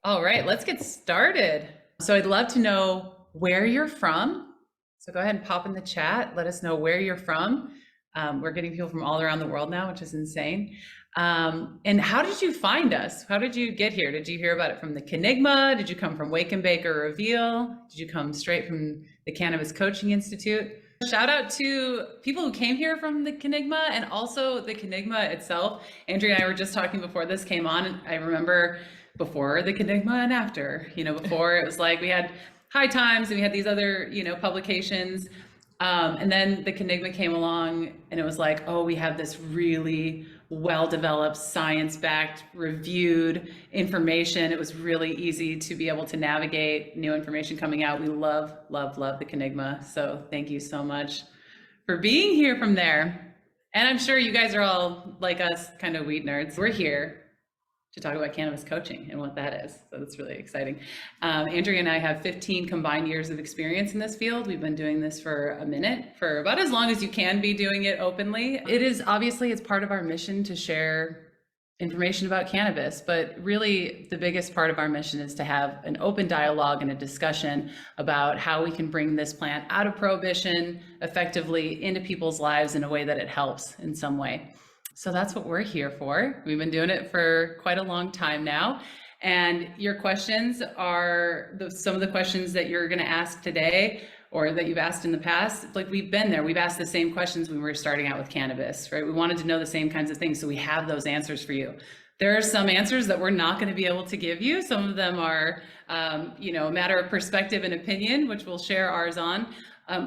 All right, let's get started. So I'd love to know where you're from. So go ahead and pop in the chat. Let us know where you're from. We're getting people from all around the world now, which is insane. And how did you find us? How did you get here? Did you hear about it from the Canigma? Did you come from Wake and Bake or Reveal? Did you come straight from the Cannabis Coaching Institute? Shout out to people who came here from the Canigma and also the Canigma itself. Andrea and I were just talking before this came on, and I remember before the Canigma and after, before it was like we had High Times and we had these other, publications. And then the Canigma came along and it was like, oh, we have this really well-developed, science-backed, reviewed information. It was really easy to be able to navigate new information coming out. We love, love, love the Canigma. So thank you so much for being here from there. And I'm sure you guys are all like us, kind of weed nerds. We're here to talk about cannabis coaching and what that is. So that's really exciting. Andrea and I have 15 combined years of experience in this field. We've been doing this for a minute, for about as long as you can be doing it openly. It is obviously, it's part of our mission to share information about cannabis, but really the biggest part of our mission is to have an open dialogue and a discussion about how we can bring this plant out of prohibition effectively into people's lives in a way that it helps in some way. So that's what we're here for. We've been doing it for quite a long time now. And your questions are some of the questions that you're going to ask today or that you've asked in the past. Like, we've been there. We've asked the same questions when we were starting out with cannabis, right? We wanted to know the same kinds of things. So we have those answers for you. There are some answers that we're not going to be able to give you. Some of them are, a matter of perspective and opinion, which we'll share ours on.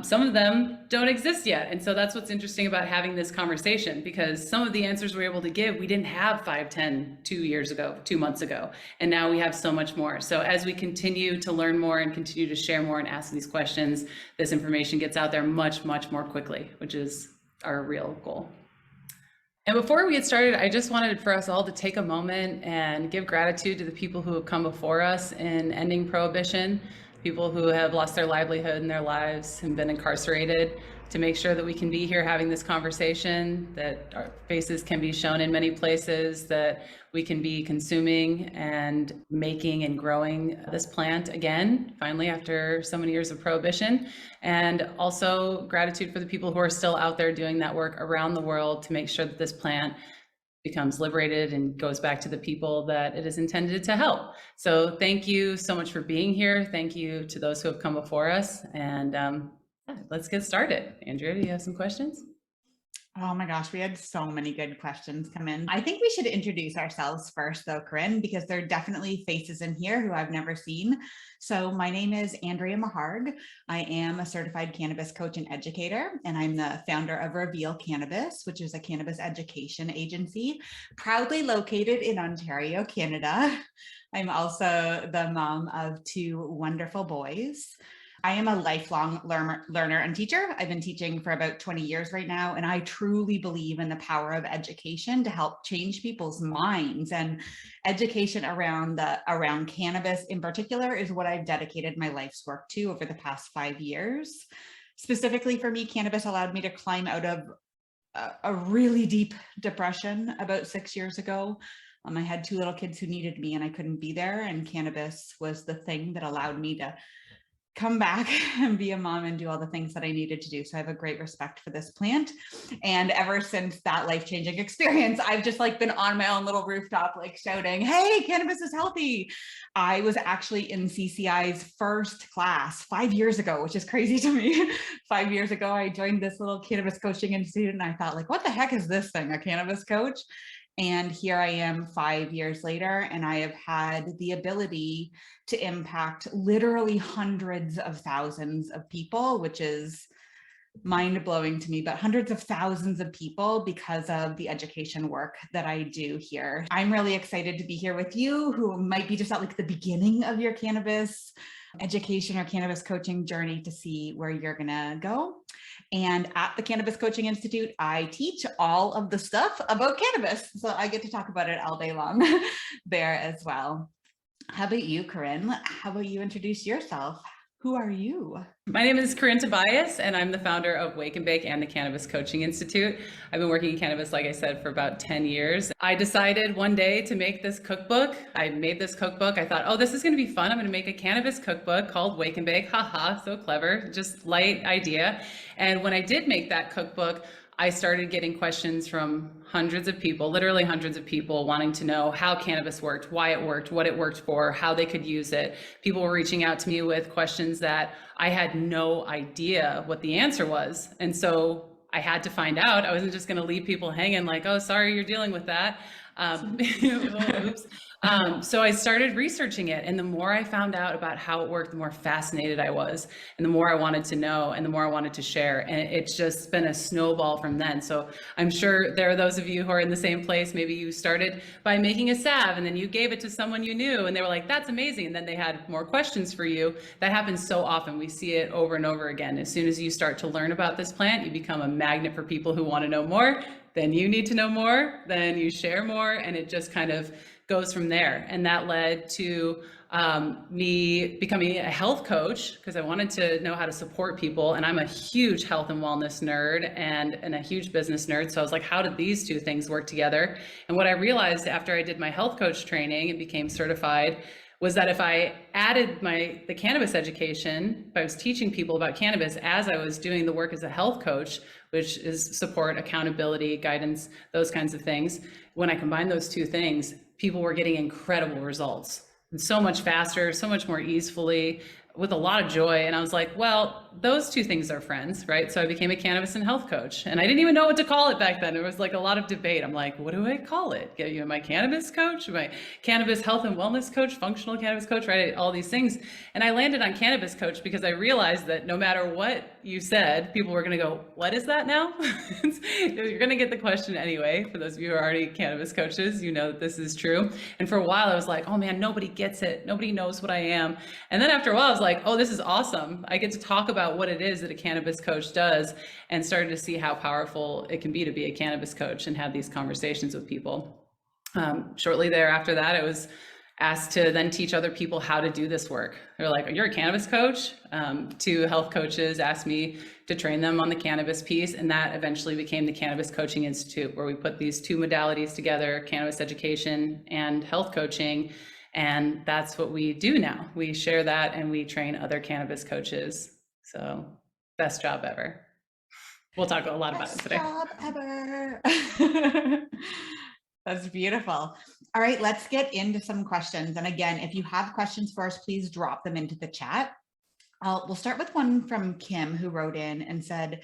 Some of them don't exist yet. And so that's what's interesting about having this conversation, because some of the answers we're able to give, we didn't have 5, 10, 2 months ago. And now we have so much more. So as we continue to learn more and continue to share more and ask these questions, this information gets out there much, much more quickly, which is our real goal. And before we get started, I just wanted for us all to take a moment and give gratitude to the people who have come before us in ending prohibition, people who have lost their livelihood and their lives and been incarcerated, to make sure that we can be here having this conversation, that our faces can be shown in many places, that we can be consuming and making and growing this plant again, finally, after so many years of prohibition. And also gratitude for the people who are still out there doing that work around the world to make sure that this plant becomes liberated and goes back to the people that it is intended to help. So thank you so much for being here. Thank you to those who have come before us. And let's get started. Andrea, do you have some questions? Oh my gosh, we had so many good questions come in. I think we should introduce ourselves first though, Corinne, because there are definitely faces in here who I've never seen. So my name is Andrea Maharg. I am a certified cannabis coach and educator, and I'm the founder of Reveal Cannabis, which is a cannabis education agency proudly located in Ontario, Canada. I'm also the mom of 2 wonderful boys. I am a lifelong learner and teacher. I've been teaching for about 20 years right now, and I truly believe in the power of education to help change people's minds. And education around cannabis in particular is what I've dedicated my life's work to over the past 5 years. Specifically for me, cannabis allowed me to climb out of a really deep depression about 6 years ago. I had 2 little kids who needed me and I couldn't be there, and cannabis was the thing that allowed me to come back and be a mom and do all the things that I needed to do. So I have a great respect for this plant. And ever since that life-changing experience, I've just been on my own little rooftop, shouting, hey, cannabis is healthy. I was actually in CCI's first class 5 years ago, which is crazy to me. 5 years ago, I joined this little Cannabis Coaching Institute, and I thought, what the heck is this thing, a cannabis coach? And here I am 5 years later, and I have had the ability to impact literally hundreds of thousands of people, which is mind-blowing to me, but hundreds of thousands of people because of the education work that I do here. I'm really excited to be here with you, who might be just at the beginning of your cannabis education or cannabis coaching journey, to see where you're gonna go. And at the Cannabis Coaching Institute, I teach all of the stuff about cannabis. So I get to talk about it all day long there as well. How about you, Corinne? How about you introduce yourself? Who are you? My name is Corinne Tobias, and I'm the founder of Wake and Bake and the Cannabis Coaching Institute. I've been working in cannabis, like I said, for about 10 years. I decided one day to make this cookbook. I made this cookbook. I thought, oh, this is going to be fun. I'm going to make a cannabis cookbook called Wake and Bake. Haha, so clever, just light idea. And when I did make that cookbook, I started getting questions from hundreds of people, literally hundreds of people, wanting to know how cannabis worked, why it worked, what it worked for, how they could use it. People were reaching out to me with questions that I had no idea what the answer was. And so I had to find out. I wasn't just going to leave people hanging like, oh, sorry, you're dealing with that. Oops. So I started researching it, and the more I found out about how it worked, the more fascinated I was, and the more I wanted to know, and the more I wanted to share. And it's just been a snowball from then. So I'm sure there are those of you who are in the same place. Maybe you started by making a salve, and then you gave it to someone you knew, and they were like, that's amazing. And then they had more questions for you. That happens so often. We see it over and over again. As soon as you start to learn about this plant, you become a magnet for people who want to know more. Then you need to know more, then you share more, and it just kind of goes from there. And that led to me becoming a health coach, because I wanted to know how to support people. And I'm a huge health and wellness nerd and a huge business nerd. So I was like, how did these two things work together? And what I realized after I did my health coach training and became certified was that if I added the cannabis education, if I was teaching people about cannabis as I was doing the work as a health coach, which is support, accountability, guidance, those kinds of things, when I combined those two things, people were getting incredible results. And so much faster, so much more easily, with a lot of joy. And I was like, well, those two things are friends, right? So I became a cannabis and health coach, and I didn't even know what to call it back then. It was like a lot of debate. I'm like, what do I call it? Am I cannabis coach? Am I cannabis health and wellness coach, functional cannabis coach, right? All these things. And I landed on cannabis coach because I realized that no matter what you said, people were going to go, what is that now? You're going to get the question anyway. For those of you who are already cannabis coaches, you know that this is true. And for a while I was like, oh man, nobody gets it. Nobody knows what I am. And then after a while I was like, oh, this is awesome. I get to talk about what it is that a cannabis coach does, and started to see how powerful it can be to be a cannabis coach and have these conversations with people. Shortly thereafter that, I was asked to then teach other people how to do this work. They're like, you're a cannabis coach? Two health coaches asked me to train them on the cannabis piece, and that eventually became the Cannabis Coaching Institute, where we put these two modalities together, cannabis education and health coaching. And that's what we do now. We share that and we train other cannabis coaches. So best job ever. We'll talk a lot about it today. Best job ever. That's beautiful. All right, let's get into some questions. And again, if you have questions for us, please drop them into the chat. We'll start with one from Kim, who wrote in and said,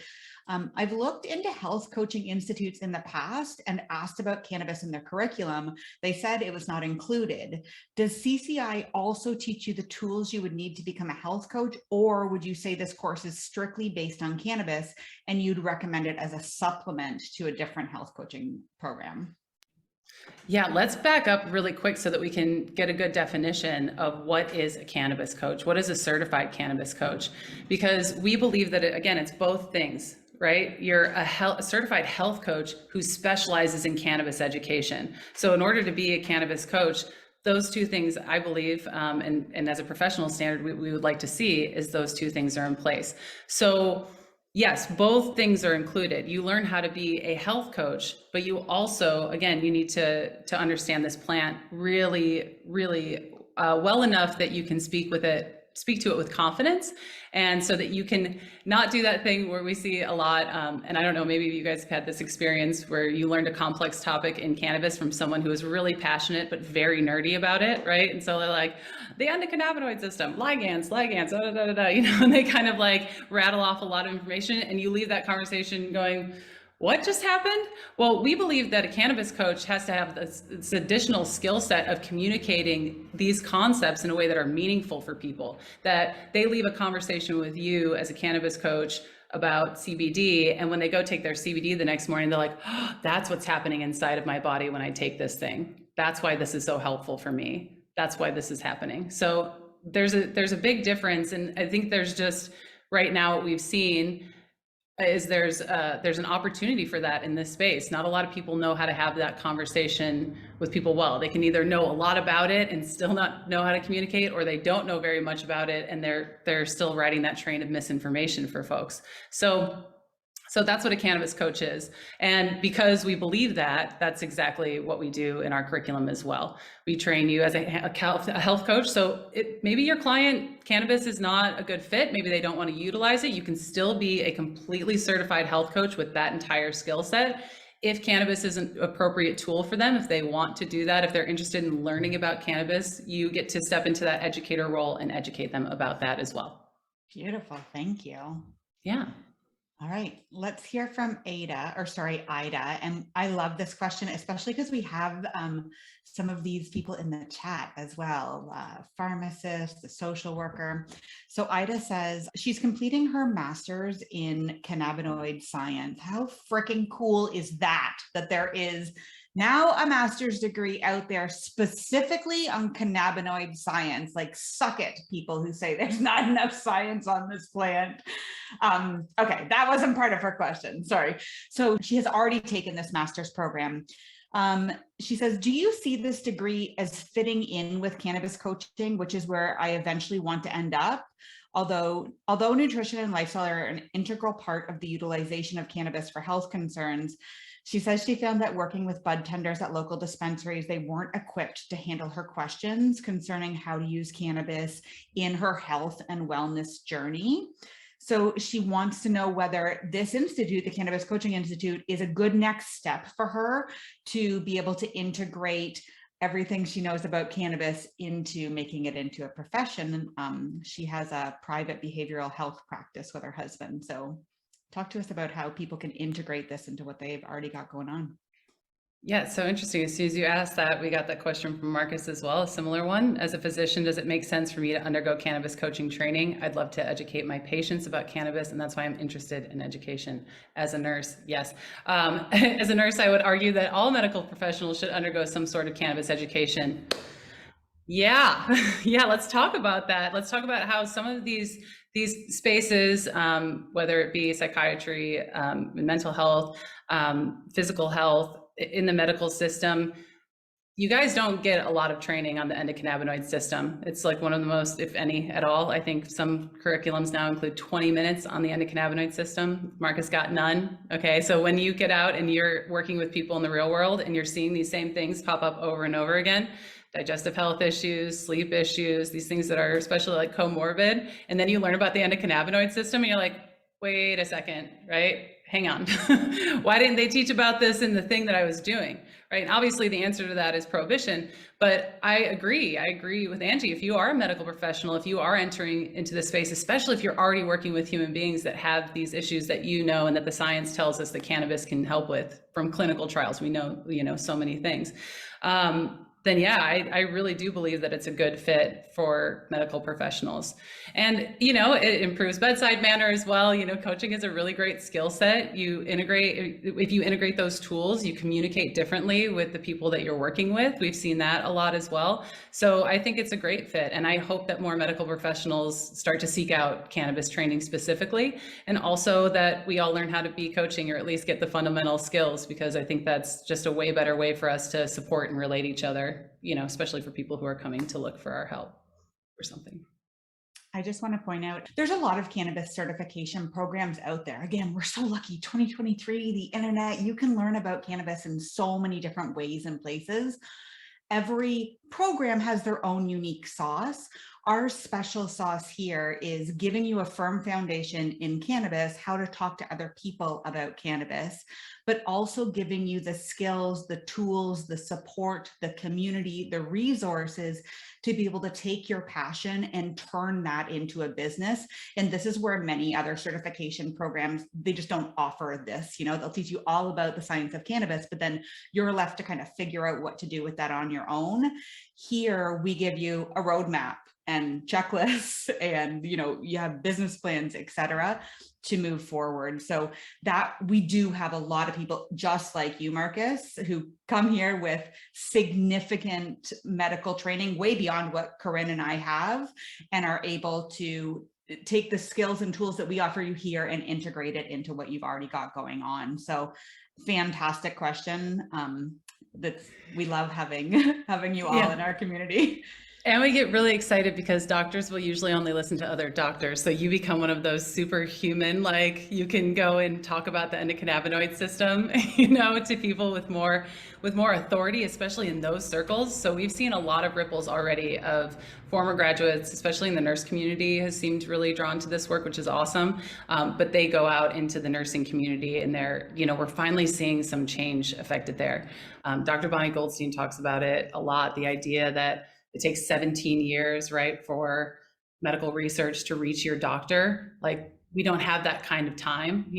I've looked into health coaching institutes in the past and asked about cannabis in their curriculum. They said it was not included. Does CCI also teach you the tools you would need to become a health coach, or would you say this course is strictly based on cannabis and you'd recommend it as a supplement to a different health coaching program? Yeah, let's back up really quick so that we can get a good definition of what is a cannabis coach. What is a certified cannabis coach? Because we believe that, again, it's both things, right? You're a certified health coach who specializes in cannabis education. So in order to be a cannabis coach, those two things, I believe, and as a professional standard, we would like to see is those two things are in place. So yes, both things are included. You learn how to be a health coach, but you also, again, you need to understand this plant really, really well enough that you can speak to it with confidence, and so that you can not do that thing where we see a lot, and I don't know, maybe you guys have had this experience where you learned a complex topic in cannabis from someone who is really passionate but very nerdy about it, right? And so they're like, the endocannabinoid system, ligands, and they kind of like rattle off a lot of information, and you leave that conversation going, what just happened? Well, we believe that a cannabis coach has to have this additional skill set of communicating these concepts in a way that are meaningful for people, that they leave a conversation with you as a cannabis coach about CBD, and when they go take their CBD the next morning, they're like, oh, that's what's happening inside of my body when I take this thing. That's why this is so helpful for me. That's why this is happening. So there's a big difference, and I think there's just right now what we've seen, is there's an opportunity for that in this space. Not a lot of people know how to have that conversation with people well. They can either know a lot about it and still not know how to communicate, or they don't know very much about it and they're still riding that train of misinformation for folks. So that's what a cannabis coach is. And because we believe that, that's exactly what we do in our curriculum as well. We train you as a health coach. So maybe your client, cannabis is not a good fit. Maybe they don't want to utilize it. You can still be a completely certified health coach with that entire skill set. If cannabis is an appropriate tool for them, if they want to do that, if they're interested in learning about cannabis, you get to step into that educator role and educate them about that as well. Beautiful. Thank you. Yeah. All right, let's hear from Ida. And I love this question, especially because we have some of these people in the chat as well, pharmacist, the social worker. So Ida says she's completing her master's in cannabinoid science. How freaking cool is that there is now a master's degree out there specifically on cannabinoid science? Like, suck it, people who say there's not enough science on this plant. Okay, that wasn't part of her question. Sorry. So she has already taken this master's program. She says, do you see this degree as fitting in with cannabis coaching, which is where I eventually want to end up? Although nutrition and lifestyle are an integral part of the utilization of cannabis for health concerns, she says she found that working with bud tenders at local dispensaries, they weren't equipped to handle her questions concerning how to use cannabis in her health and wellness journey. So she wants to know whether this institute, the Cannabis Coaching Institute, is a good next step for her to be able to integrate everything she knows about cannabis into making it into a profession. She has a private behavioral health practice with her husband. So talk to us about how people can integrate this into what they've already got going on. Yeah, it's so interesting. As soon as you asked that, we got that question from Marcus as well, a similar one. As a physician, does it make sense for me to undergo cannabis coaching training? I'd love to educate my patients about cannabis, and that's why I'm interested in education. As a nurse, yes. As a nurse, I would argue that all medical professionals should undergo some sort of cannabis education. Yeah, yeah, let's talk about that. Let's talk about how some of these spaces, whether it be psychiatry, mental health, physical health, in the medical system, you guys don't get a lot of training on the endocannabinoid system. It's like one of the most, if any at all. I think some curriculums now include 20 minutes on the endocannabinoid system. Marcus got none. Okay, so when you get out and you're working with people in the real world and you're seeing these same things pop up over and over again, digestive health issues, sleep issues, these things that are especially like comorbid, and then you learn about the endocannabinoid system and you're like, wait a second, right? Hang on. Why didn't they teach about this in the thing that I was doing, right? And obviously the answer to that is prohibition, but I agree with Angie. If you are a medical professional, if you are entering into this space, especially if you're already working with human beings that have these issues that you know and that the science tells us that cannabis can help with from clinical trials, we know so many things. Then yeah, I really do believe that it's a good fit for medical professionals. And, it improves bedside manner as well. Coaching is a really great skill set. If you integrate those tools, you communicate differently with the people that you're working with. We've seen that a lot as well. So I think it's a great fit. And I hope that more medical professionals start to seek out cannabis training specifically. And also that we all learn how to be coaching, or at least get the fundamental skills, because I think that's just a way better way for us to support and relate each other, especially for people who are coming to look for our help or something. I just want to point out, there's a lot of cannabis certification programs out there. Again, we're so lucky, 2023, the internet, you can learn about cannabis in so many different ways and places. Every program has their own unique sauce. Our special sauce here is giving you a firm foundation in cannabis, how to talk to other people about cannabis, but also giving you the skills, the tools, the support, the community, the resources to be able to take your passion and turn that into a business. And this is where many other certification programs, they just don't offer this. They'll teach you all about the science of cannabis, but then you're left to kind of figure out what to do with that on your own. Here, we give you a roadmap and checklists, and you have business plans, etc., to move forward. So that we do have a lot of people just like you, Marcus, who come here with significant medical training way beyond what Corinne and I have, and are able to take the skills and tools that we offer you here and integrate it into what you've already got going on. So fantastic question. We love having you all in our community. And we get really excited because doctors will usually only listen to other doctors. So you become one of those superhuman, like you can go and talk about the endocannabinoid system, to people with more authority, especially in those circles. So we've seen a lot of ripples already of former graduates, especially in the nurse community, has seemed really drawn to this work, which is awesome. But they go out into the nursing community and we're finally seeing some change affected there. Dr. Bonnie Goldstein talks about it a lot, the idea that it takes 17 years, right, for medical research to reach your doctor. Like, we don't have that kind of time,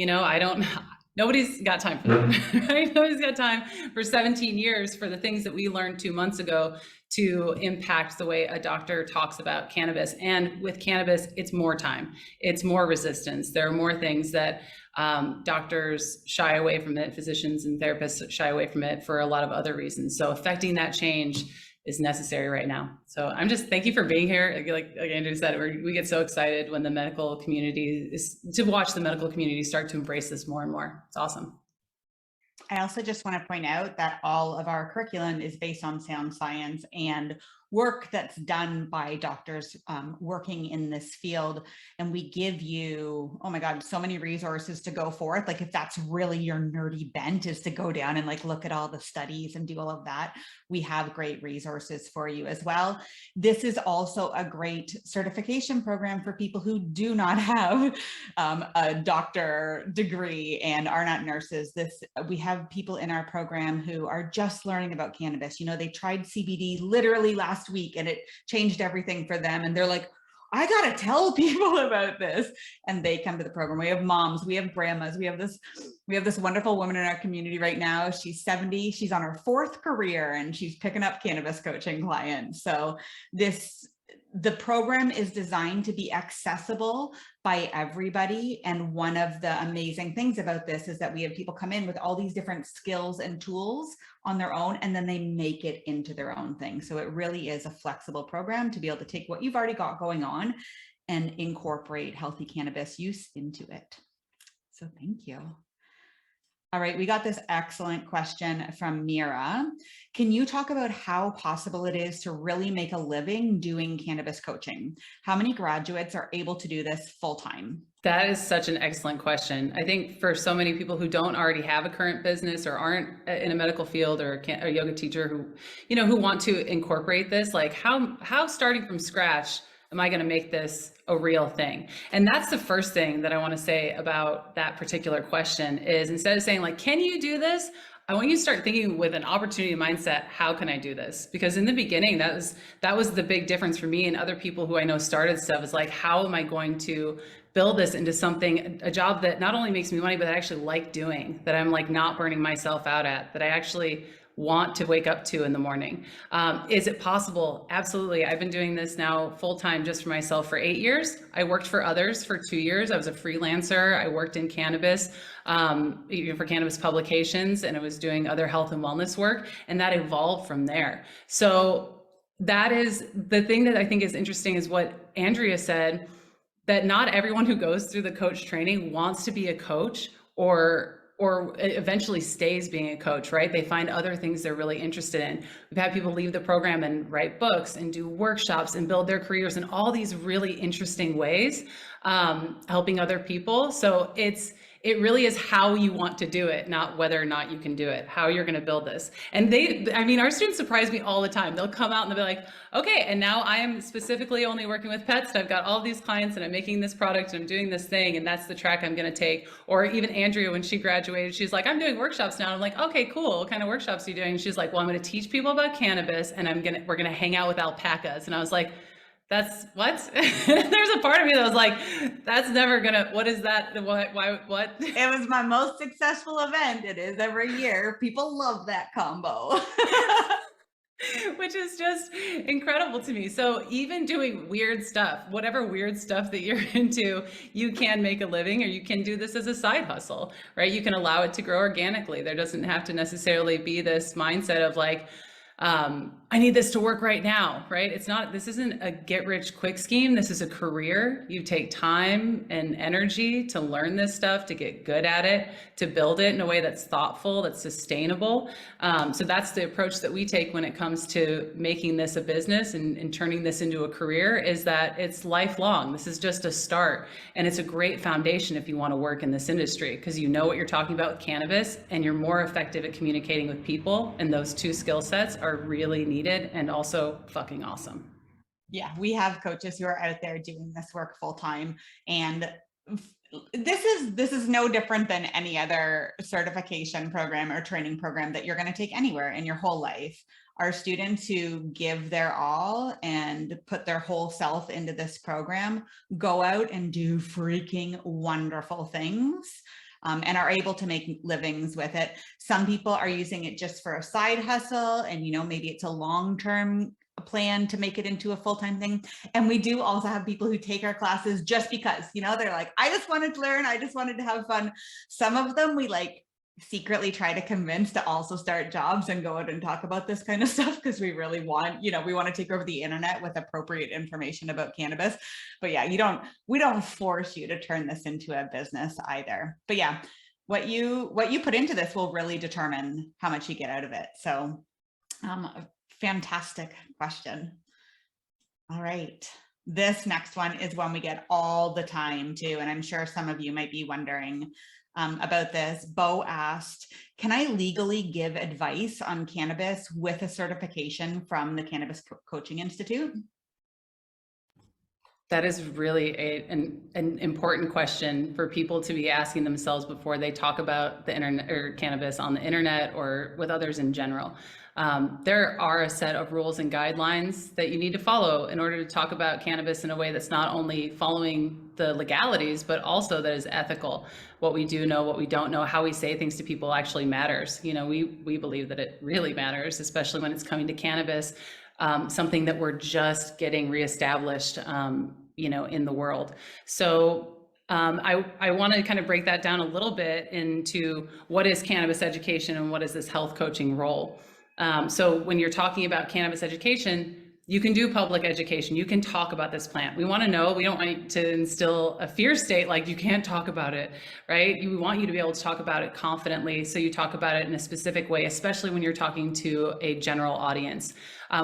nobody's got time for that, right? Nobody's got time for 17 years for the things that we learned 2 months ago to impact the way a doctor talks about cannabis. And with cannabis, it's more time, it's more resistance. There are more things that doctors shy away from it, physicians and therapists shy away from it for a lot of other reasons. So affecting that change is necessary right now. So thank you for being here. Like Andrew said, we get so excited when the medical community to watch the medical community start to embrace this more and more. It's awesome. I also just want to point out that all of our curriculum is based on sound science and work that's done by doctors working in this field. And we give you, oh my God, so many resources to go forth. Like, if that's really your nerdy bent, is to go down and like look at all the studies and do all of that, we have great resources for you as well. This is also a great certification program for people who do not have a doctor degree and are not nurses. We have people in our program who are just learning about cannabis. They tried CBD literally last week and it changed everything for them. And they're like, I got to tell people about this. And they come to the program. We have moms, we have grandmas, we have this wonderful woman in our community right now. She's 70. She's on her 4th career and she's picking up cannabis coaching clients. So the program is designed to be accessible by everybody. And one of the amazing things about this is that we have people come in with all these different skills and tools on their own, and then they make it into their own thing. So it really is a flexible program to be able to take what you've already got going on and incorporate healthy cannabis use into it. So thank you. All right, we got this excellent question from Mira. Can you talk about how possible it is to really make a living doing cannabis coaching? How many graduates are able to do this full time? That is such an excellent question. I think for so many people who don't already have a current business or aren't in a medical field or a yoga teacher who want to incorporate this, like how starting from scratch am I going to make this a real thing? And that's the first thing that I want to say about that particular question is, instead of saying like, can you do this? I want you to start thinking with an opportunity mindset, how can I do this? Because in the beginning, that was the big difference for me and other people who I know started stuff, is like, how am I going to build this into something, a job that not only makes me money, but that I actually like doing, that I'm like not burning myself out at, that I actually want to wake up to in the morning. Is it possible? Absolutely. I've been doing this now full-time just for myself for 8 years. I worked for others for 2 years. I was a freelancer. I worked in cannabis for cannabis publications, and I was doing other health and wellness work, and that evolved from there. So that is the thing that I think is interesting, is what Andrea said, that not everyone who goes through the coach training wants to be a coach or eventually stays being a coach, right? They find other things they're really interested in. We've had people leave the program and write books and do workshops and build their careers in all these really interesting ways, helping other people. So it really is how you want to do it, not whether or not you can do it, how you're going to build this. And our students surprise me all the time. They'll come out and they'll be like, okay, and now I am specifically only working with pets, and I've got all these clients, and I'm making this product, and I'm doing this thing, and that's the track I'm going to take. Or even Andrea, when she graduated, she's like, I'm doing workshops now. I'm like, okay, cool. What kind of workshops are you doing? And she's like, well, I'm going to teach people about cannabis, and we're going to hang out with alpacas. And I was like, that's what? There's a part of me that was like, that's never gonna, what is that? What? It was my most successful event. It is every year. People love that combo. Which is just incredible to me. So even doing weird stuff, whatever weird stuff that you're into, you can make a living, or you can do this as a side hustle, right? You can allow it to grow organically. There doesn't have to necessarily be this mindset of like, I need this to work right now, right? This isn't a get rich quick scheme. This is a career. You take time and energy to learn this stuff, to get good at it, to build it in a way that's thoughtful, that's sustainable. So that's the approach that we take when it comes to making this a business and turning this into a career, is that it's lifelong. This is just a start. And it's a great foundation if you want to work in this industry, because you know what you're talking about with cannabis and you're more effective at communicating with people. And those two skill sets are really needed and also fucking awesome. Yeah, we have coaches who are out there doing this work full time, and this is no different than any other certification program or training program that you're going to take anywhere in your whole life. Our students who give their all and put their whole self into this program go out and do freaking wonderful things. And are able to make livings with it. Some people are using it just for a side hustle, and maybe it's a long-term plan to make it into a full-time thing. And we do also have people who take our classes just because, they're like, I just wanted to learn, I just wanted to have fun. Some of them we secretly try to convince to also start jobs and go out and talk about this kind of stuff, because we really want, we want to take over the internet with appropriate information about cannabis. But yeah, we don't force you to turn this into a business either. But yeah, what you put into this will really determine how much you get out of it. So fantastic question. All right. This next one is one we get all the time too, and I'm sure some of you might be wondering about this. Bo asked, can I legally give advice on cannabis with a certification from the Cannabis Coaching Institute? That is really an important question for people to be asking themselves before they talk about the internet or cannabis on the internet or with others in general. There are a set of rules and guidelines that you need to follow in order to talk about cannabis in a way that's not only following the legalities, but also that is ethical. What we do know, what we don't know, how we say things to people actually matters. We believe that it really matters, especially when it's coming to cannabis, something that we're just getting reestablished, in the world. So I want to kind of break that down a little bit into what is cannabis education and what is this health coaching role. So when you're talking about cannabis education, you can do public education. You can talk about this plant. We want to know, we don't want to instill a fear state like you can't talk about it, right? We want you to be able to talk about it confidently. So you talk about it in a specific way, especially when you're talking to a general audience.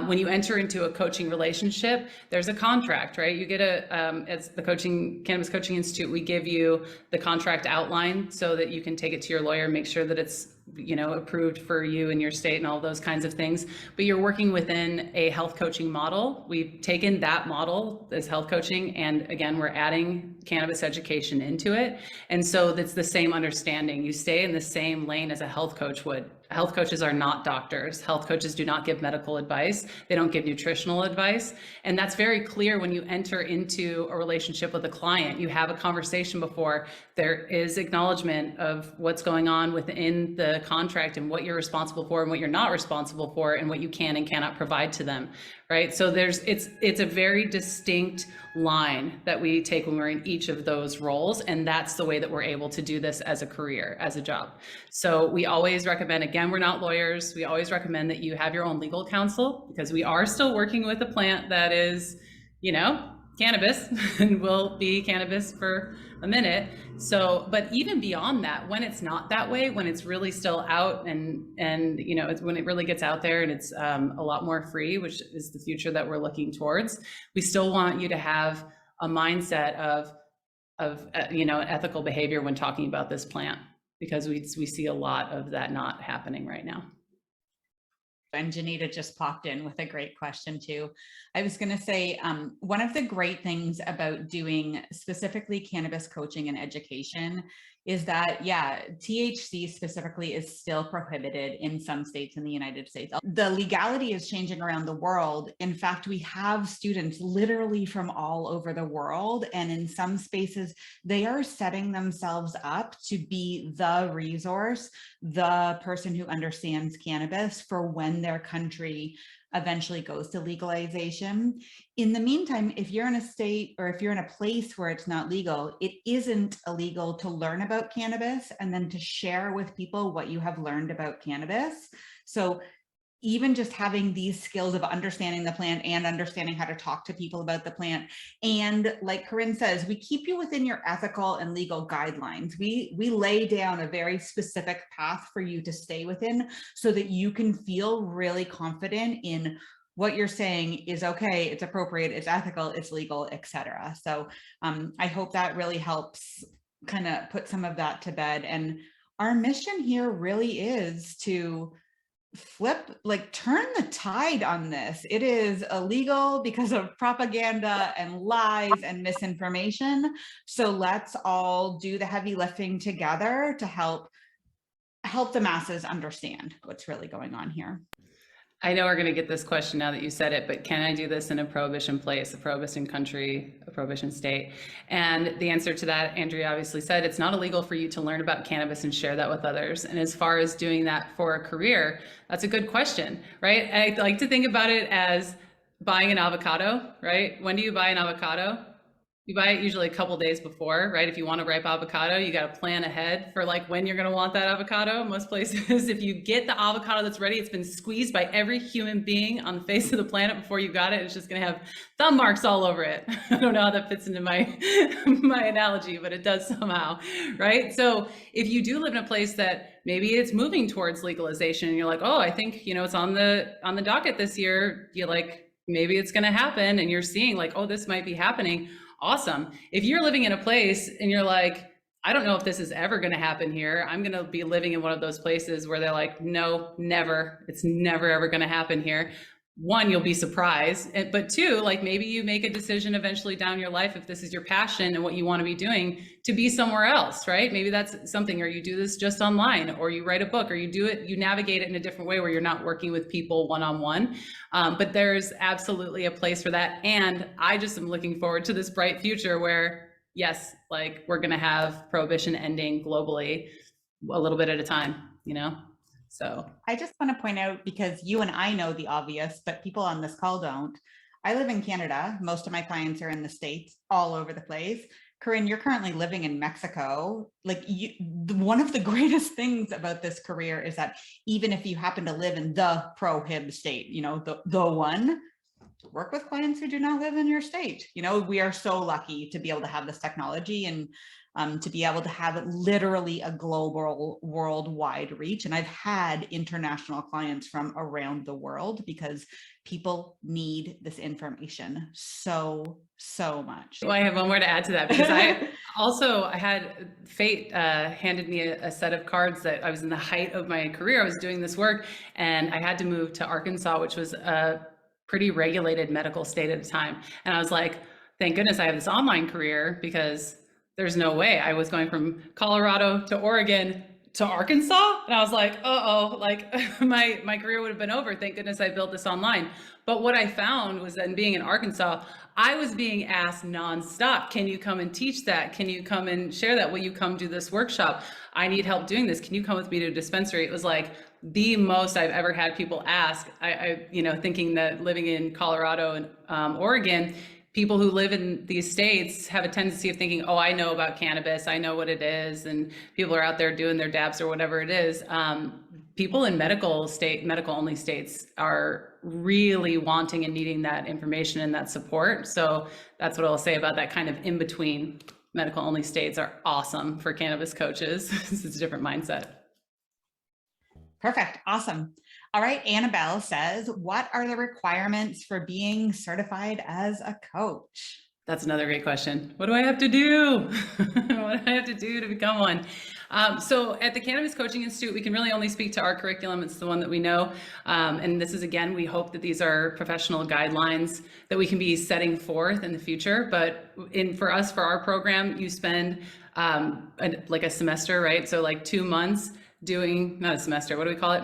When you enter into a coaching relationship, there's a contract, right? You get it's the Cannabis Coaching Institute, we give you the contract outline so that you can take it to your lawyer, make sure that it's approved for you and your state and all those kinds of things. But you're working within a health coaching model. We've taken that model as health coaching, and again, we're adding cannabis education into it. And so that's the same understanding. You stay in the same lane as a health coach would. Health coaches are not doctors. Health coaches do not give medical advice. They don't give nutritional advice. And that's very clear when you enter into a relationship with a client. You have a conversation before. There is acknowledgement of what's going on within the contract and what you're responsible for and what you're not responsible for and what you can and cannot provide to them, right? So it's a very distinct line that we take when we're in each of those roles. And that's the way that we're able to do this as a career, as a job. So we always recommend, again, we're not lawyers. We always recommend that you have your own legal counsel, because we are still working with a plant that is, cannabis and will be cannabis for a minute. So, but even beyond that, when it's not that way, when it's really still out and it's when it really gets out there and it's a lot more free, which is the future that we're looking towards, we still want you to have a mindset of ethical behavior when talking about this plant, because we see a lot of that not happening right now. And Janita just popped in with a great question too. I was going to say, one of the great things about doing specifically cannabis coaching and education is that, yeah, THC specifically is still prohibited in some states in the United States. The legality is changing around the world. In fact, we have students literally from all over the world. And in some spaces, they are setting themselves up to be the resource, the person who understands cannabis for when their country eventually goes to legalization. In the meantime, if you're in a state or if you're in a place where it's not legal, it isn't illegal to learn about cannabis and then to share with people what you have learned about cannabis. So even just having these skills of understanding the plant and understanding how to talk to people about the plant. And like Corinne says, we keep you within your ethical and legal guidelines. We lay down a very specific path for you to stay within so that you can feel really confident in what you're saying is okay, it's appropriate, it's ethical, it's legal, etc. So I hope that really helps kind of put some of that to bed. And our mission here really is to turn the tide on this. It is illegal because of propaganda and lies and misinformation. So let's all do the heavy lifting together to help the masses understand what's really going on here. I know we're going to get this question now that you said it, but can I do this in a prohibition place, a prohibition country, a prohibition state? And the answer to that, Andrea obviously said, it's not illegal for you to learn about cannabis and share that with others. And as far as doing that for a career, that's a good question, right? I like to think about it as buying an avocado, right? When do you buy an avocado? You buy it usually a couple days before, right? If you want a ripe avocado, you got to plan ahead for like when you're going to want that avocado. Most places, if you get the avocado that's ready, it's been squeezed by every human being on the face of the planet before you got it. It's just going to have thumb marks all over it. I don't know how that fits into my my analogy, but it does somehow, right? So if you do live in a place that maybe it's moving towards legalization and you're like, oh, I think, it's on the docket this year, you're like, maybe it's going to happen, and you're seeing like, oh, this might be happening. Awesome. If you're living in a place and you're like, I don't know if this is ever going to happen here, I'm going to be living in one of those places where they're like, no, never. It's never, ever going to happen here. One, you'll be surprised. But two, like maybe you make a decision eventually down your life, if this is your passion and what you want to be doing, to be somewhere else, right? Maybe that's something, or you do this just online, or you write a book, or you navigate it in a different way where you're not working with people one-on-one. But there's absolutely a place for that. And I just am looking forward to this bright future where, yes, like we're going to have prohibition ending globally a little bit at a time, So I just want to point out, because you and I know the obvious, but people on this call don't. I live in Canada. Most of my clients are in the States, all over the place. Corinne, you're currently living in Mexico. One of the greatest things about this career is that even if you happen to live in the prohib state, the one, work with clients who do not live in your state. We are so lucky to be able to have this technology and to be able to have literally a global, worldwide reach. And I've had international clients from around the world because people need this information so much. Well, I have one more to add to that, because I had fate handed me a set of cards that I was in the height of my career. I was doing this work and I had to move to Arkansas, which was a pretty regulated medical state at the time. And I was like, thank goodness I have this online career, because there's no way. I was going from Colorado to Oregon to Arkansas. And I was like, uh-oh, like my career would have been over. Thank goodness I built this online. But what I found was that being in Arkansas, I was being asked nonstop, can you come and teach that? Can you come and share that? Will you come do this workshop? I need help doing this. Can you come with me to a dispensary? It was like the most I've ever had people ask. I thinking that living in Colorado and Oregon, people who live in these states have a tendency of thinking, oh, I know about cannabis, I know what it is, and people are out there doing their dabs or whatever it is. People in medical only states are really wanting and needing that information and that support. So that's what I'll say about that kind of in between. Medical only states are awesome for cannabis coaches. It's a different mindset. Perfect. Awesome. All right. Annabelle says, what are the requirements for being certified as a coach? That's another great question. What do I have to do? What do I have to do to become one? So at the Cannabis Coaching Institute, we can really only speak to our curriculum. It's the one that we know. And this is, again, we hope that these are professional guidelines that we can be setting forth in the future. But for us, for our program, you spend like a semester, right? So like 2 months doing, not a semester, what do we call it?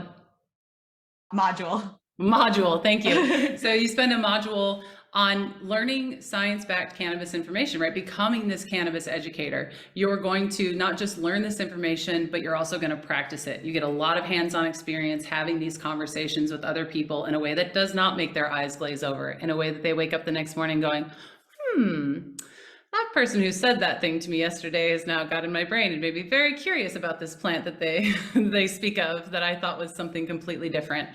Module, thank you. So you spend a module on learning science-backed cannabis information, right? Becoming this cannabis educator. You're going to not just learn this information, but you're also going to practice it. You get a lot of hands-on experience having these conversations with other people in a way that does not make their eyes glaze over, in a way that they wake up the next morning going, that person who said that thing to me yesterday has now got in my brain and made me very curious about this plant that they they speak of that I thought was something completely different.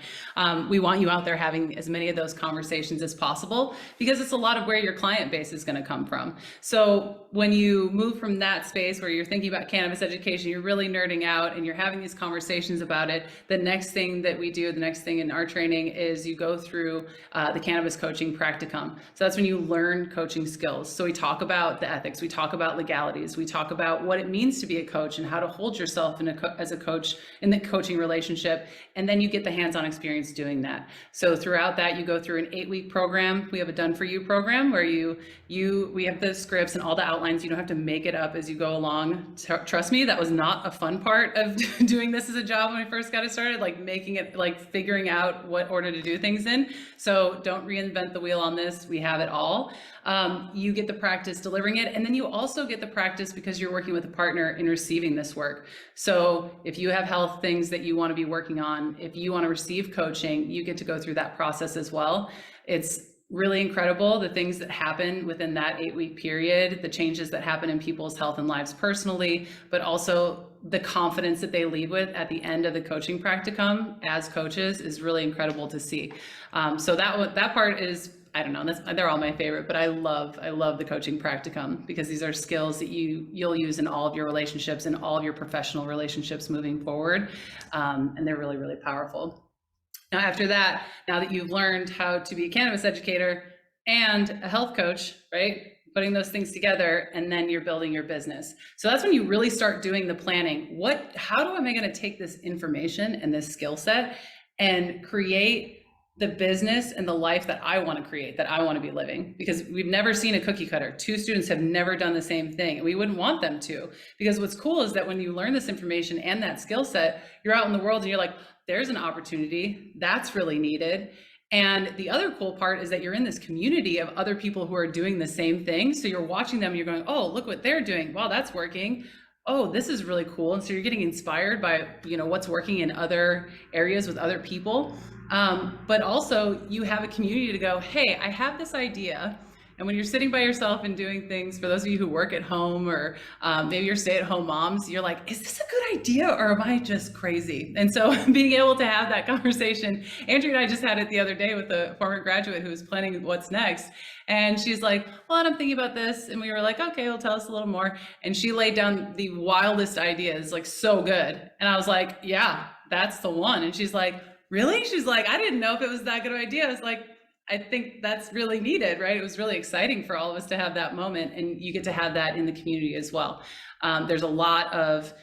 We want you out there having as many of those conversations as possible, because it's a lot of where your client base is going to come from. So when you move from that space where you're thinking about cannabis education, you're really nerding out and you're having these conversations about it, the next thing that we do, the next thing in our training is you go through the Cannabis Coaching Practicum. So that's when you learn coaching skills. So we talk about the ethics, we talk about legalities, we talk about what it means to be a coach and how to hold yourself as a coach in the coaching relationship, and then you get the hands-on experience doing that. So throughout that, you go through an 8-week program. We have a done for you program where we have the scripts and all the outlines. You don't have to make it up as you go along. Trust me, that was not a fun part of doing this as a job when we first got it started, like making it, like figuring out what order to do things in. So don't reinvent the wheel on this. We have it all. You get the practice delivering it, and then you also get the practice because you're working with a partner in receiving this work. So if you have health things that you want to be working on, if you want to receive coaching, you get to go through that process as well. It's really incredible, the things that happen within that 8-week period, the changes that happen in people's health and lives personally, but also the confidence that they leave with at the end of the coaching practicum as coaches is really incredible to see. So that part is, I don't know, they're all my favorite, but I love the coaching practicum because these are skills that you'll use in all of your relationships and all of your professional relationships moving forward. And they're really, really powerful. Now, after that, now that you've learned how to be a cannabis educator and a health coach, right? Putting those things together, and then you're building your business. So that's when you really start doing the planning. How am I going to take this information and this skill set and create the business and the life that I want to create, that I want to be living? Because we've never seen a cookie cutter. 2 students have never done the same thing, and we wouldn't want them to. Because what's cool is that when you learn this information and that skill set, you're out in the world and you're like, there's an opportunity that's really needed. And the other cool part is that you're in this community of other people who are doing the same thing. So you're watching them and you're going, oh, look what they're doing. Wow, that's working. Oh, this is really cool. And so you're getting inspired by, what's working in other areas with other people. But also you have a community to go, hey, I have this idea. And when you're sitting by yourself and doing things, for those of you who work at home or maybe you're stay-at-home moms, you're like, is this a good idea or am I just crazy? And so being able to have that conversation, Andrea and I just had it the other day with a former graduate who was planning what's next. And she's like, well, I'm thinking about this. And we were like, okay, well, tell us a little more. And she laid down the wildest ideas, like so good. And I was like, yeah, that's the one. And she's like, really? She's like, I didn't know if it was that good of an idea. I was like, I think that's really needed, right? It was really exciting for all of us to have that moment, and you get to have that in the community as well. There's a lot of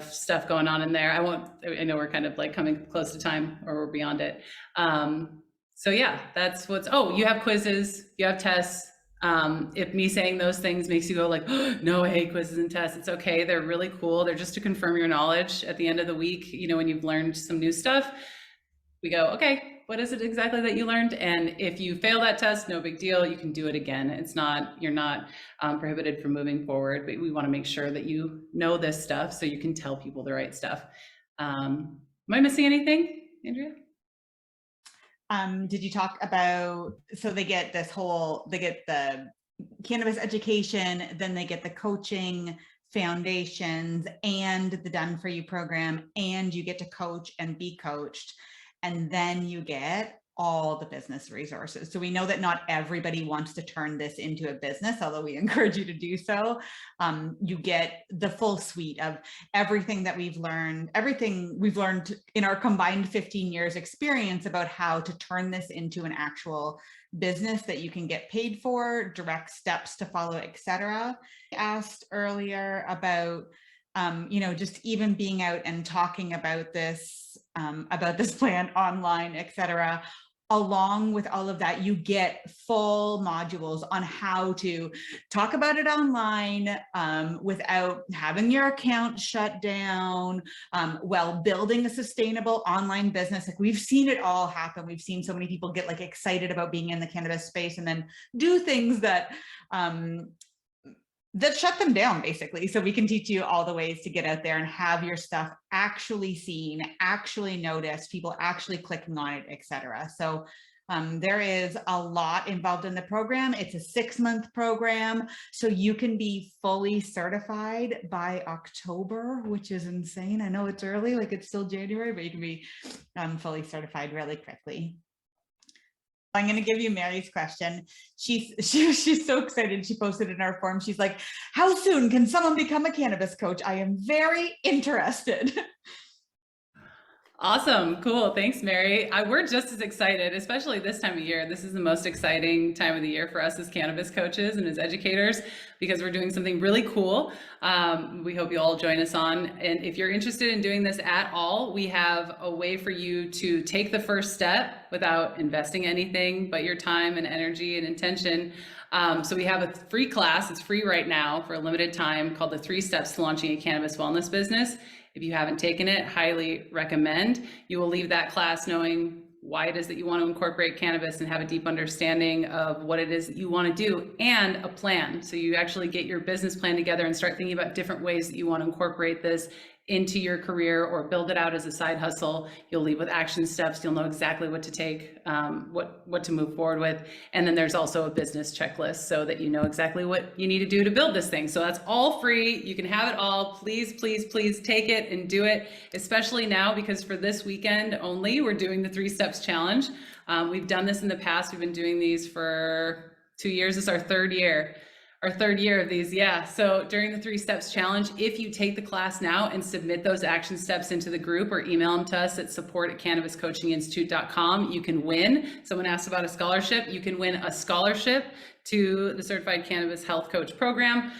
stuff going on in there. I know we're kind of like coming close to time or we're beyond it. So yeah, that's you have quizzes, you have tests. If me saying those things makes you go like, oh, no, I hate quizzes and tests, it's okay. They're really cool. They're just to confirm your knowledge at the end of the week. When you've learned some new stuff, we go, okay, what is it exactly that you learned? And if you fail that test, no big deal. You can do it again. You're not prohibited from moving forward, but we want to make sure that you know this stuff so you can tell people the right stuff. Am I missing anything, Andrea? Did you talk about, so they get the cannabis education, then they get the coaching foundations and the Done For You program, and you get to coach and be coached. And then you get all the business resources. So we know that not everybody wants to turn this into a business, although we encourage you to do so. You get the full suite of everything we've learned in our combined 15 years experience about how to turn this into an actual business that you can get paid for, direct steps to follow, etc. I asked earlier about just even being out and talking about this plan online, etc. Along with all of that, you get full modules on how to talk about it online without having your account shut down, while building a sustainable online business. Like, we've seen it all happen. We've seen so many people get like excited about being in the cannabis space and then do things that shut them down, basically. So we can teach you all the ways to get out there and have your stuff actually seen, actually noticed, people actually clicking on it, etc. So There is a lot involved in the program. It's a 6-month program, so you can be fully certified by October, which is insane. I know it's early, like it's still January, but you can be fully certified really quickly. I'm going to give you Mary's question. She's so excited. She posted in our forum. She's like, how soon can someone become a cannabis coach? I am very interested. Awesome. Cool. Thanks, Mary. We're just as excited, especially this time of year. This is the most exciting time of the year for us as cannabis coaches and as educators, because we're doing something really cool. We hope you all join us on. And if you're interested in doing this at all, we have a way for you to take the first step without investing anything but your time and energy and intention. So we have a free class. It's free right now for a limited time, called the 3 Steps to Launching a Cannabis Wellness Business. If you haven't taken it, highly recommend. You will leave that class knowing why it is that you want to incorporate cannabis and have a deep understanding of what it is that you want to do, and a plan. So you actually get your business plan together and start thinking about different ways that you want to incorporate this into your career or build it out as a side hustle. You'll leave with action steps. You'll know exactly what to take, what to move forward with. And then there's also a business checklist so that you know exactly what you need to do to build this thing. So that's all free. You can have it all. Please, please, please take it and do it, especially now, because for this weekend only, we're doing the 3 Steps Challenge. We've done this in the past. We've been doing these for 2 years. This is our third year. Our third year of these, yeah. So during the 3 Steps Challenge, if you take the class now and submit those action steps into the group or email them to us at support@cannabiscoachinginstitute.com, you can win. Someone asked about a scholarship. You can win a scholarship to the Certified Cannabis Health Coach Program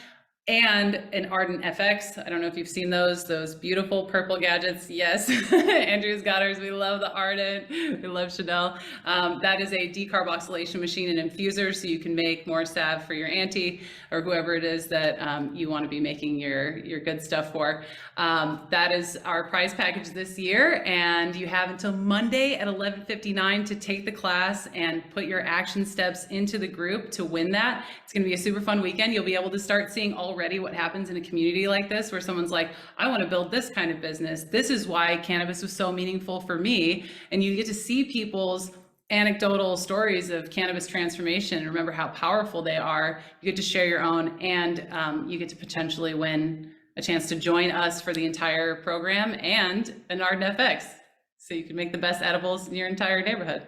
and an Ardent FX. I don't know if you've seen those beautiful purple gadgets. Yes, Andrea's got hers. We love the Ardent. We love Chanel. That is a decarboxylation machine and infuser, so you can make more salve for your auntie or whoever it is that you want to be making your good stuff for. That is our prize package this year, and you have until Monday at 11:59 to take the class and put your action steps into the group to win that. It's going to be a super fun weekend. You'll be able to start seeing already what happens in a community like this, where someone's like, I want to build this kind of business. This is why cannabis was so meaningful for me. And you get to see people's anecdotal stories of cannabis transformation and remember how powerful they are. You get to share your own, and you get to potentially win a chance to join us for the entire program and an Ardent FX. So you can make the best edibles in your entire neighborhood.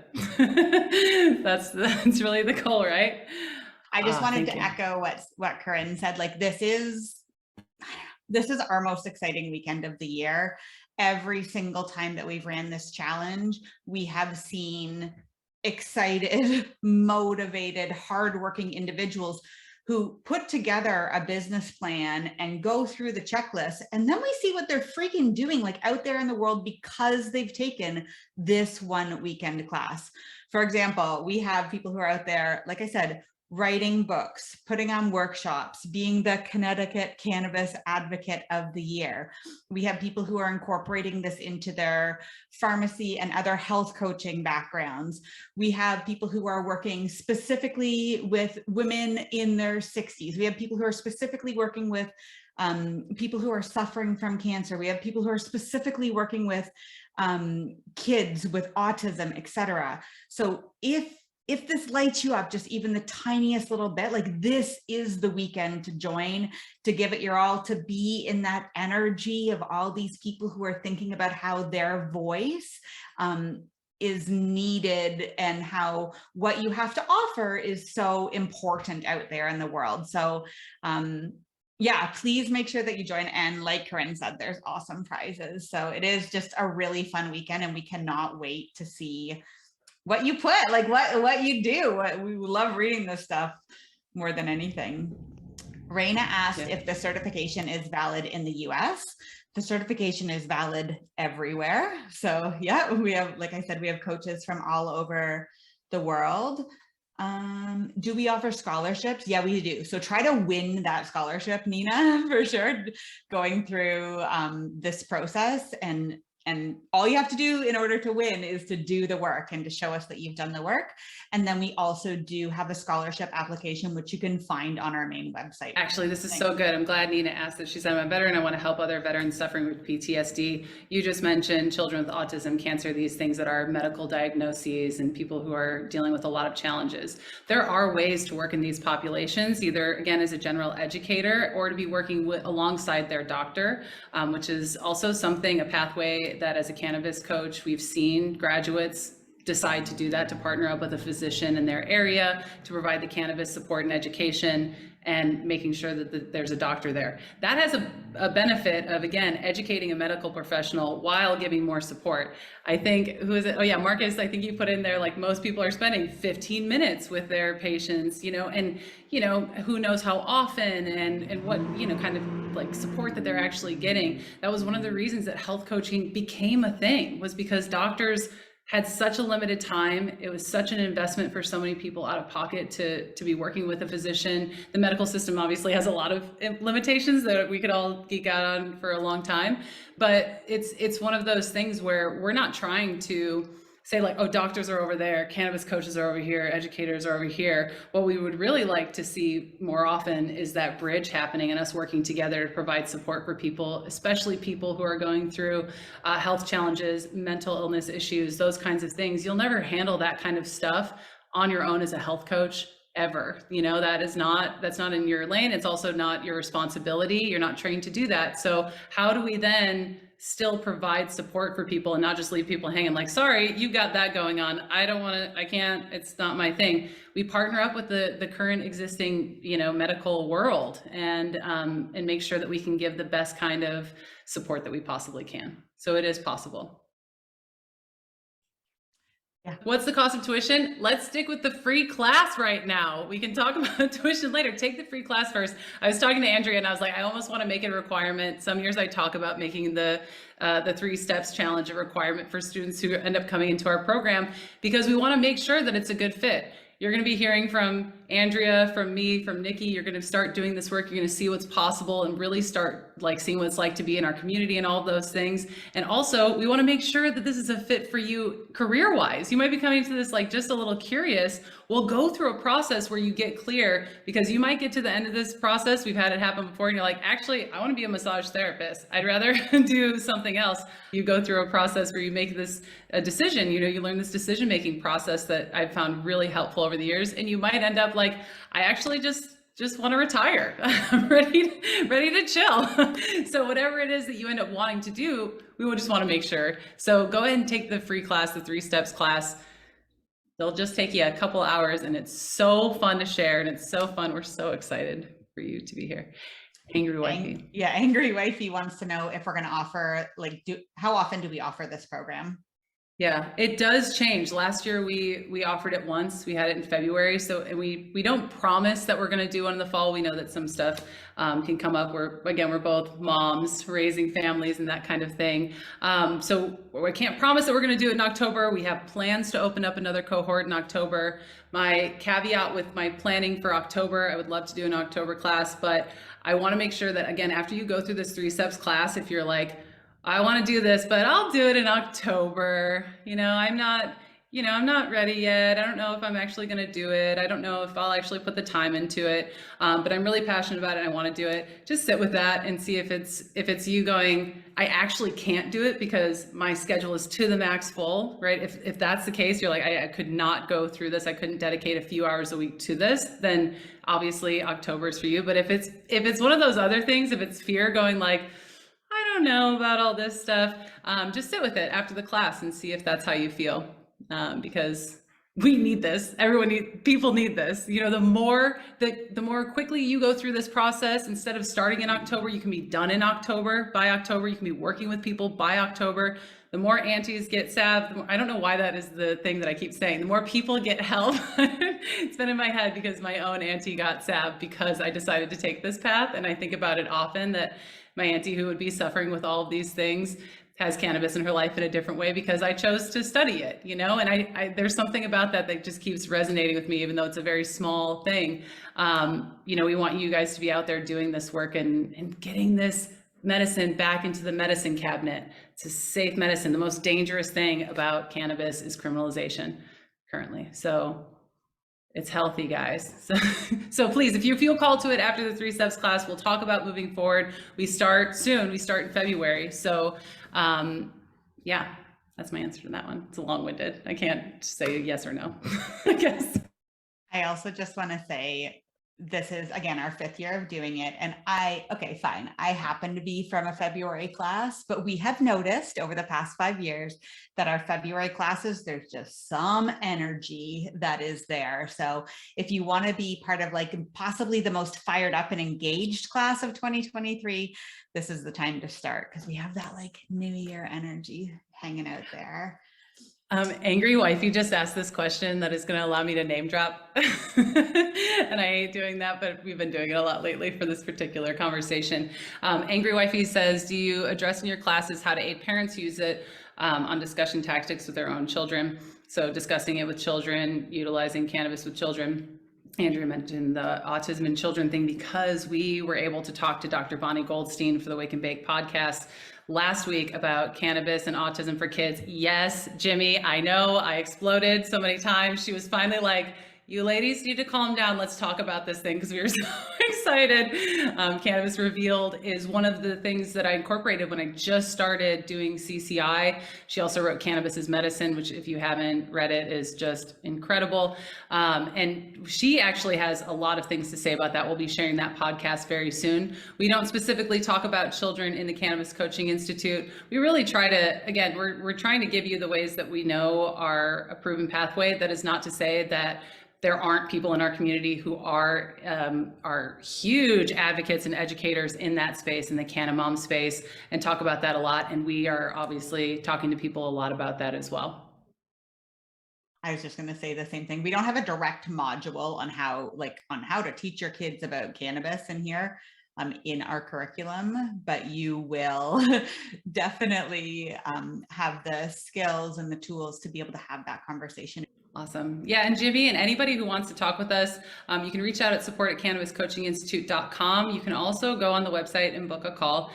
That's really the goal, right? I just wanted to echo what Corinne said. Like, this is our most exciting weekend of the year. Every single time that we've ran this challenge, we have seen excited, motivated, hardworking individuals who put together a business plan and go through the checklist. And then we see what they're freaking doing, like, out there in the world, because they've taken this one weekend class. For example, we have people who are out there, like I said, writing books, putting on workshops, being the Connecticut Cannabis Advocate of the Year. We have people who are incorporating this into their pharmacy and other health coaching backgrounds. We have people who are working specifically with women in their 60s. We have people who are specifically working with people who are suffering from cancer. We have people who are specifically working with kids with autism, etc. So if this lights you up just even the tiniest little bit, like, this is the weekend to join, to give it your all, to be in that energy of all these people who are thinking about how their voice is needed and how what you have to offer is so important out there in the world. So yeah, please make sure that you join. And like Corinne said, there's awesome prizes. So it is just a really fun weekend, and we cannot wait to see what you put, like what you do. We love reading this stuff more than anything. Raina asked if the certification is valid in the US. The certification is valid everywhere. So yeah, we have, like I said, we have coaches from all over the world. Do we offer scholarships? Yeah, we do. So try to win that scholarship, Nina, for sure, going through this process. And And all you have to do in order to win is to do the work and to show us that you've done the work. And then we also do have a scholarship application, which you can find on our main website. Actually, this is so good. I'm glad Nina asked that. She said, I'm a veteran. I want to help other veterans suffering with PTSD. You just mentioned children with autism, cancer, these things that are medical diagnoses and people who are dealing with a lot of challenges. There are ways to work in these populations, either, again, as a general educator or to be working alongside their doctor, which is also something, a pathway that as a cannabis coach, we've seen graduates decide to do that, to partner up with a physician in their area to provide the cannabis support and education and making sure that there's a doctor there. That has a benefit of, again, educating a medical professional while giving more support. I think, who is it? Oh yeah, Marcus, I think you put in there, like, most people are spending 15 minutes with their patients, and who knows how often and what, kind of like support that they're actually getting. That was one of the reasons that health coaching became a thing, was because doctors had such a limited time. It was such an investment for so many people out of pocket to be working with a physician. The medical system obviously has a lot of limitations that we could all geek out on for a long time, but it's one of those things where we're not trying to say like, oh, doctors are over there, cannabis coaches are over here, educators are over here. What we would really like to see more often is that bridge happening and us working together to provide support for people, especially people who are going through health challenges, mental illness issues, those kinds of things. You'll never handle that kind of stuff on your own as a health coach ever. That's not in your lane. It's also not your responsibility. You're not trained to do that. So how do we then still provide support for people and not just leave people hanging like, sorry, you got that going on. I can't, it's not my thing. We partner up with the current existing, medical world and make sure that we can give the best kind of support that we possibly can. So it is possible. Yeah. What's the cost of tuition? Let's stick with the free class right now. We can talk about tuition later. Take the free class first. I was talking to Andrea and I was like, I almost want to make it a requirement. Some years I talk about making the 3 steps challenge a requirement for students who end up coming into our program, because we want to make sure that it's a good fit. You're going to be hearing from Andrea, from me, from Nikki. You're going to start doing this work. You're going to see what's possible and really start seeing what it's like to be in our community and all of those things. And also, we want to make sure that this is a fit for you career-wise. You might be coming to this just a little curious. We'll go through a process where you get clear, because you might get to the end of this process. We've had it happen before, and you're like, actually, I want to be a massage therapist. I'd rather do something else. You go through a process where you make a decision. You learn this decision-making process that I've found really helpful over the years, and you might end up like, I actually just want to retire. I'm ready to chill. So whatever it is that you end up wanting to do, we will just want to make sure. So go ahead and take the free class, the 3 steps class. They'll just take you a couple hours, and it's so fun to share, and it's so fun. We're so excited for you to be here. Angry Wifey. Yeah, Angry Wifey wants to know if we're going to offer, how often do we offer this program? Yeah, it does change. Last year we offered it once. We had it in February. So we don't promise that we're going to do one in the fall. We know that some stuff can come up. We're both moms raising families and that kind of thing. So I can't promise that we're going to do it in October. We have plans to open up another cohort in October. My caveat with my planning for October, I would love to do an October class, but I want to make sure that, again, after you go through this 3 steps class, if you're like, I want to do this, but I'll do it in October. I'm not ready yet. I don't know if I'm actually going to do it. I don't know if I'll actually put the time into it. But I'm really passionate about it and I want to do it. Just sit with that and see if it's you going, I actually can't do it because my schedule is to the max full, right? If that's the case, you're like, I could not go through this. I couldn't dedicate a few hours a week to this, then obviously October is for you. But if it's one of those other things, if it's fear going like, I don't know about all this stuff, just sit with it after the class and see if that's how you feel, because we need this. People need this. The more quickly you go through this process, instead of starting in October, you can be done in October. By October, you can be working with people by October. The more aunties get salved, I don't know why that is the thing that I keep saying. The more people get help. It's been in my head because my own auntie got salved because I decided to take this path. And I think about it often that my auntie, who would be suffering with all of these things, has cannabis in her life in a different way because I chose to study it, and I there's something about that just keeps resonating with me, even though it's a very small thing. We want you guys to be out there doing this work and getting this medicine back into the medicine cabinet. It's a safe medicine. The most dangerous thing about cannabis is criminalization currently. So it's healthy, guys. So please, if you feel called to it after the 3 steps class, we'll talk about moving forward. We start soon. We start in February. So yeah, that's my answer to that one. It's a long-winded. I can't say yes or no, I guess. I also just want to say, this is, again, our 5th year of doing it. And okay, fine. I happen to be from a February class, but we have noticed over the past 5 years that our February classes, there's just some energy that is there. So if you want to be part of like possibly the most fired up and engaged class of 2023, this is the time to start, because we have that like New Year energy hanging out there. Angry Wifey just asked this question that is going to allow me to name drop. And I hate doing that, but we've been doing it a lot lately for this particular conversation. Angry Wifey says, do you address in your classes how to aid parents use it on discussion tactics with their own children? So discussing it with children, utilizing cannabis with children. Andrea mentioned the autism in children thing because we were able to talk to Dr. Bonnie Goldstein for the Wake and Bake podcast last week about cannabis and autism for kids. Yes, Jimmy, I know I exploded so many times. She was finally like, you ladies need to calm down. Let's talk about this thing, because we were so excited. Cannabis Revealed is one of the things that I incorporated when I just started doing CCI. She also wrote Cannabis is Medicine, which if you haven't read it is just incredible. And she actually has a lot of things to say about that. We'll be sharing that podcast very soon. We don't specifically talk about children in the Cannabis Coaching Institute. We really try to, again, we're trying to give you the ways that we know are a proven pathway. That is not to say that there aren't people in our community who are huge advocates and educators in that space, in the Canna Mom space, and talk about that a lot. And we are obviously talking to people a lot about that as well. I was just going to say the same thing. We don't have a direct module on how to teach your kids about cannabis in here in our curriculum, but you will definitely have the skills and the tools to be able to have that conversation. Awesome. Yeah, and Jimmy and anybody who wants to talk with us, you can reach out at support@cannabiscoachinginstitute.com. You can also go on the website and book a call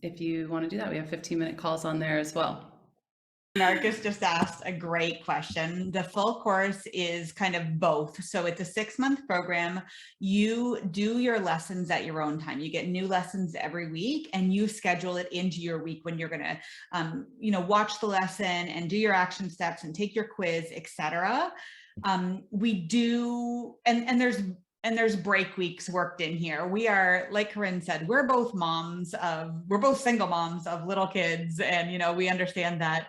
if you want to do that. We have 15-minute calls on there as well. Marcus just asked a great question. The full course is kind of both. So it's a 6-month program. You do your lessons at your own time. You get new lessons every week, and you schedule it into your week when you're going to, watch the lesson and do your action steps and take your quiz, etc. We do, and there's break weeks worked in here. We are, like Corinne said, we're both single moms of little kids. And, we understand that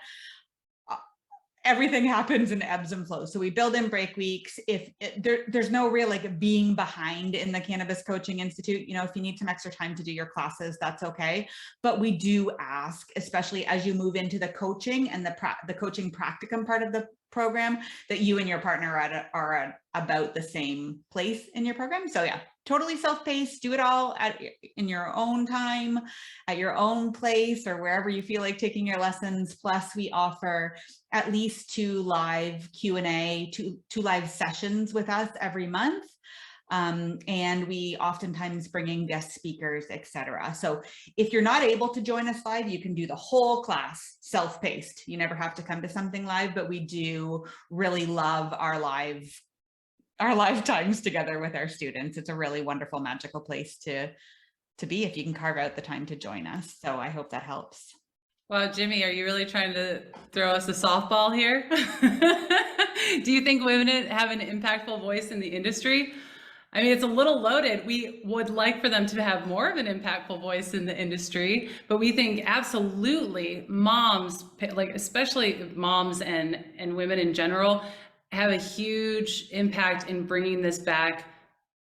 everything happens in ebbs and flows. So we build in break weeks. There's no real being behind in the Cannabis Coaching Institute. If you need some extra time to do your classes, that's okay. But we do ask, especially as you move into the coaching and the coaching practicum part of the program, that you and your partner are at about the same place in your program. So yeah, totally self-paced, do it all in your own time, at your own place, or wherever you feel like taking your lessons. Plus we offer at least 2 live Q&A, two live sessions with us every month. And we oftentimes bring in guest speakers, etc. So if you're not able to join us live, you can do the whole class self-paced. You never have to come to something live, but we do really love our live times together with our students. It's a really wonderful, magical place to be if you can carve out the time to join us. So I hope that helps. Wow, Jimmy, are you really trying to throw us a softball here? Do you think women have an impactful voice in the industry? I mean, it's a little loaded. We would like for them to have more of an impactful voice in the industry, but we think absolutely moms, especially moms and women in general, have a huge impact in bringing this back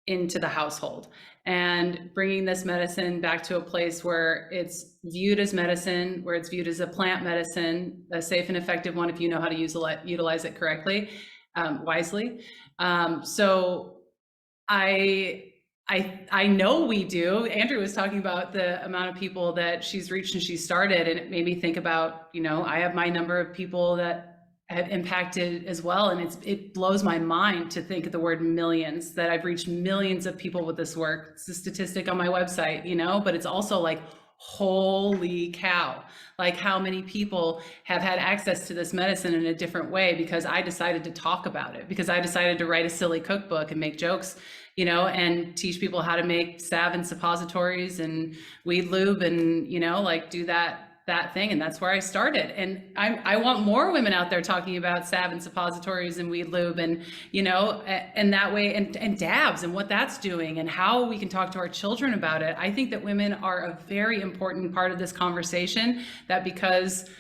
into the household and bringing this medicine back to a place where it's viewed as medicine, where it's viewed as a plant medicine, a safe and effective one if you know how to utilize it correctly, wisely. So I know we do. Andrea was talking about the amount of people that she's reached and she started, and it made me think about, I have my number of people that have impacted as well. And it blows my mind to think of the word millions, that I've reached millions of people with this work. It's a statistic on my website, but it's also like holy cow, like how many people have had access to this medicine in a different way because I decided to talk about it, because I decided to write a silly cookbook and make jokes, and teach people how to make salve and suppositories and weed lube and, like do that thing. And that's where I started. And I want more women out there talking about salve and suppositories and weed lube and, and that way, and dabs and what that's doing and how we can talk to our children about it. I think that women are a very important part of this conversation, that because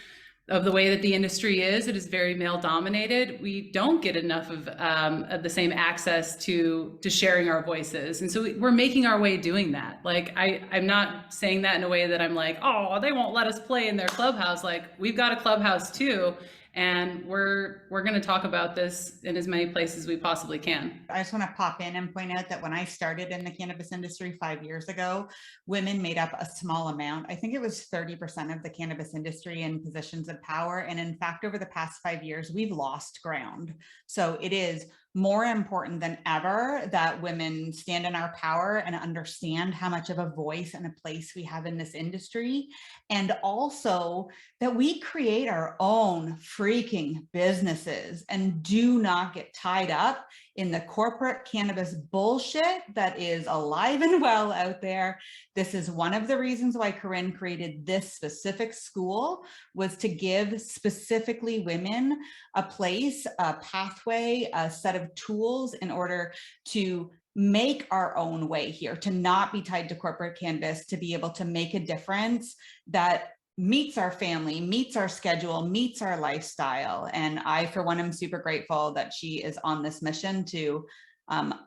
of the way that the industry is, it is very male dominated. We don't get enough of the same access to sharing our voices. And so we're making our way doing that. Like, I'm not saying that in a way that I'm like, oh, they won't let us play in their clubhouse. Like, we've got a clubhouse too. And we're going to talk about this in as many places as we possibly can. I just want to pop in and point out that when I started in the cannabis industry 5 years ago, women made up a small amount. I think it was 30% of the cannabis industry in positions of power. And in fact, over the past 5 years, we've lost ground. So it is more important than ever that women stand in our power and understand how much of a voice and a place we have in this industry. And also that we create our own freaking businesses and do not get tied up in the corporate cannabis bullshit that is alive and well out there. This is one of the reasons why Corinne created this specific school, was to give specifically women a place, a pathway, a set of tools in order to make our own way here, to not be tied to corporate cannabis, to be able to make a difference that meets our family, meets our schedule, meets our lifestyle. And I, for one, am super grateful that she is on this mission to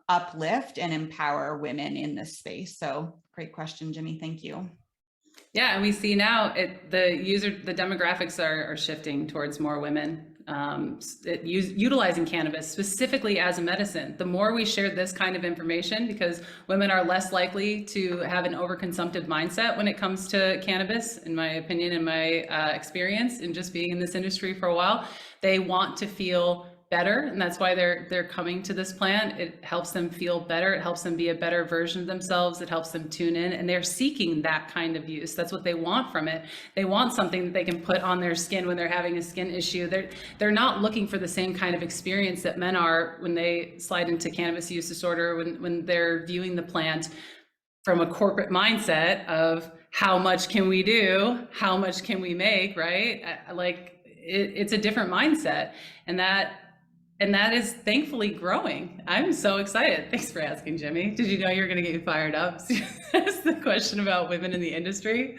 uplift and empower women in this space. So great question, Jimmy. Thank you. Yeah, and we see now the demographics are shifting towards more women utilizing cannabis specifically as a medicine. The more we share this kind of information, because women are less likely to have an overconsumptive mindset when it comes to cannabis, in my opinion, in my experience, and just being in this industry for a while, they want to feel better, and that's why they're coming to this plan. It helps them feel better. It helps them be a better version of themselves. It helps them tune in, and they're seeking that kind of use. That's what they want from it. They want something that they can put on their skin when they're having a skin issue. They're not looking for the same kind of experience that men are when they slide into cannabis use disorder, when they're viewing the plant from a corporate mindset of how much can we do, how much can we make, right? It's a different mindset, and that is thankfully growing. I'm so excited. Thanks for asking, Jimmy. Did you know you were going to get you fired up? That's the question about women in the industry.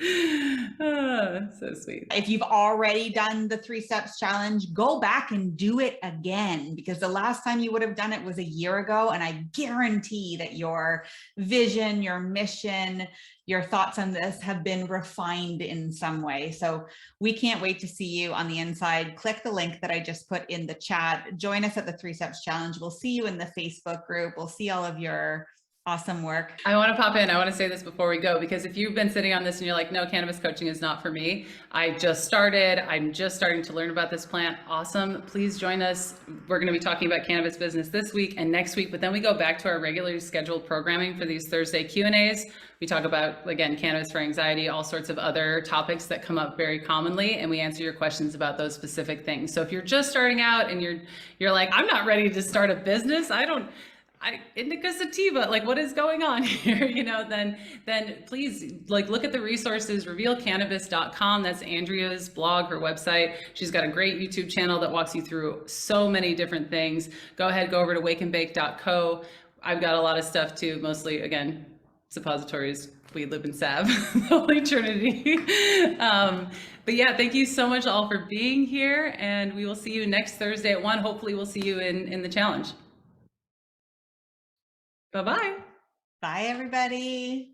So sweet. If you've already done the 3 steps challenge, go back and do it again, because the last time you would have done it was a year ago. And I guarantee that your vision, your mission, your thoughts on this have been refined in some way. So we can't wait to see you on the inside. Click the link that I just put in the chat. Join us at the 3 steps challenge. We'll see you in the Facebook group. We'll see all of your awesome work. I want to pop in. I want to say this before we go, because if you've been sitting on this and you're like, no, cannabis coaching is not for me. I just started. I'm just starting to learn about this plant. Awesome. Please join us. We're going to be talking about cannabis business this week and next week, but then we go back to our regularly scheduled programming for these Thursday Q&As. We talk about, again, cannabis for anxiety, all sorts of other topics that come up very commonly, and we answer your questions about those specific things. So if you're just starting out and you're like, I'm not ready to start a business, indica sativa, like what is going on here? Then please look at the resources, revealcannabis.com. That's Andrea's blog, her website. She's got a great YouTube channel that walks you through so many different things. Go over to wakeandbake.co. I've got a lot of stuff too, mostly, again, suppositories, weed, lube, and salve, the Holy Trinity. But yeah, thank you so much all for being here, and we will see you next Thursday at 1. Hopefully we'll see you in the challenge. Bye-bye. Bye, everybody.